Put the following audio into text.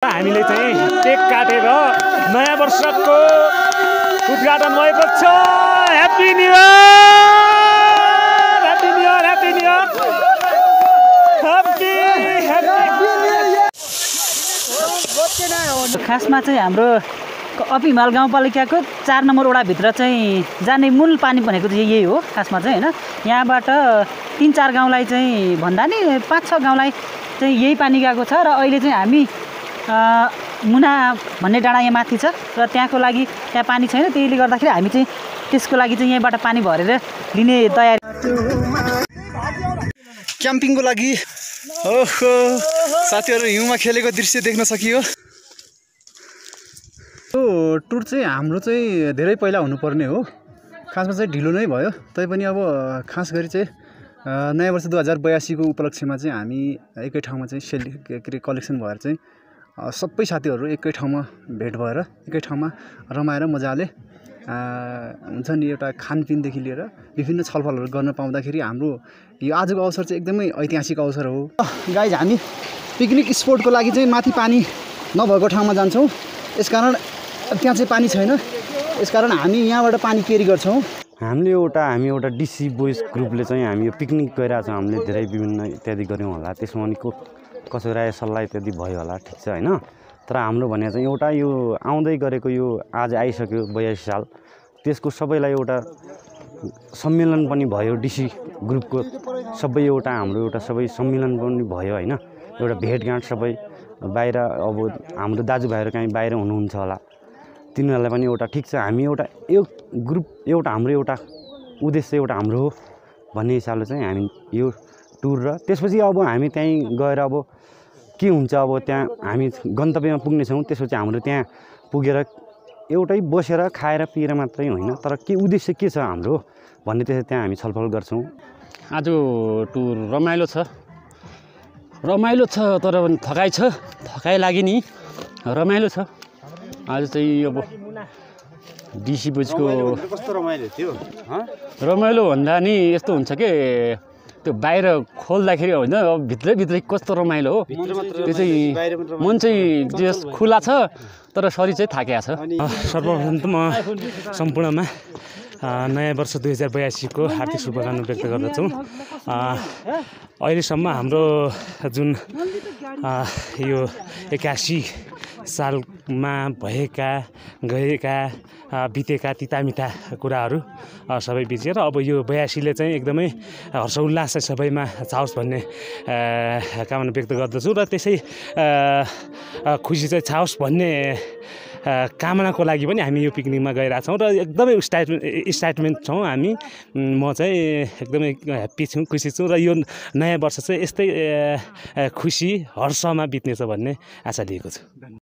हामीले चाहिँ केक काटेर नयाँ वर्षको उद्घाटन भएको छ। Happy new year, happy new year, happy new year, happy. खासमा चाहिँ हाम्रो अप हिमाल गाउँपालिकाको 4 नम्बर वडाभित्र चाहिँ जाने मूल पानी भनेको चाहिँ यही हो खासमा चाहिँ हैन। यहाँबाट 3-4 गाउँलाई चाहिँ भन्दा नि 5-6 गाउँलाई चाहिँ यही पानी गएको छ र अहिले चाहिँ हामी मुना भन्ने डाँडा यहाँ माथि छ र त्यहाँको लागि त्यहाँ पानी छैन, त्यसले गर्दाखेरि हामी चाहिँ त्यसको लागि चाहिँ यहाँबाट पानी भरेर लिने तयारी। क्याम्पिङको लागि ओहो साथीहरु हिउँमा खेलेको दृश्य देख्न सकियो। यो टुर चाहिँ हाम्रो चाहिँ धेरै पहिला हुनुपर्ने हो, खासमा चाहिँ ढिलो नै भयो। तैपनि अब खास गरी चाहिँ नयाँ वर्ष 2082 को उपलक्ष्यमा चाहिँ हामी एकै ठाउँमा चाहिँ कलेक्सन भएर चाहिँ सबै साथीहरु एकै ठाउँमा भेट भएर एकै ठाउँमा रमाएर मजाले हुन्छ नि एउटा खानपिनदेखि लिएर विभिन्न छलफलहरु गर्न पाउँदाखेरि हाम्रो यो आजको अवसर चाहिँ एकदमै ऐतिहासिक अवसर हो। गाइज हामी पिकनिक स्पोटको लागि चाहिँ माथि पानी नभएको ठाउँमा जान्छौँ, यसकारण त्यहाँ चाहिँ पानी छैन, यसकारण हामी यहाँबाट पानी क्यारी गर्छौँ। हामी एउटा डिसी बोइज ग्रुपले चाहिँ हामी यो पिकनिक गइरहेको छौँ। हामीले धेरै विभिन्न इत्यादि गऱ्यौँ होला, त्यसमा नि कसै राय सल्लाह इत्यादि भयो होला, ठिक छ हैन। तर हाम्रो भने चाहिँ एउटा यो आउँदै गरेको यो आज आइसक्यो 82 साल, त्यसको सबैलाई एउटा सम्मेलन पनि भयो। डिसी ग्रुपको सबै एउटा हाम्रो एउटा सबै सम्मेलन पनि भयो हैन, एउटा भेटघाट सबै बाहिर। अब हाम्रो दाजुभाइहरू कहीँ बाहिर हुनुहुन्छ होला, तिनीहरूलाई पनि एउटा ठिक छ हामी एउटा यो ग्रुप एउटा हाम्रो एउटा उद्देश्य एउटा हाम्रो हो भन्ने हिसाबले चाहिँ हामी यो टुर र त्यसपछि अब हामी त्यहीँ गएर अब के हुन्छ, अब त्यहाँ हामी गन्तव्यमा पुग्नेछौँ। त्यसपछि हाम्रो त्यहाँ पुगेर एउटै बसेर खाएर पिएर मात्रै होइन, तर के उद्देश्य के छ हाम्रो भन्ने त्यसै त्यहाँ हामी छलफल गर्छौँ। आज टुर रमाइलो छ तर पनि थकाइ छ, थकाइ लागि नि रमाइलो छ। आज चाहिँ अब डिसी बोइजको कस्तो रमाइलो थियो। रमाइलो भन्दा नि यस्तो हुन्छ के त्यो बाहिर खोल्दाखेरि होइन, अब भित्रै कस्तो रमाइलो हो। त्यो चाहिँ मन चाहिँ जस खुला छ तर शरीर चाहिँ थाकेको छ। सर्वप्रथम त म सम्पूर्णमा नयाँ वर्ष 2082 को हार्दिक शुभकामना व्यक्त गर्दछु। अहिलेसम्म हाम्रो जुन यो 81 सालमा भएका गएका बितेका तितामिठा कुराहरू सबै बिचेर अब यो 82 ले चाहिँ एकदमै हर्षोल्लास चाहिँ सबैमा छाओस् भन्ने कामना व्यक्त गर्दछु र त्यसै खुसी चाहिँ छाओस् भन्ने कामनाको लागि पनि हामी यो पिकनिकमा गइरहेको छौँ र एकदमै एक्साइटमेन्ट छौँ हामी। म चाहिँ एकदमै ह्याप्पी छु, खुसी छु र यो नयाँ वर्ष चाहिँ यस्तै खुसी हर्षमा बित्नेछ भन्ने आशा लिएको छु।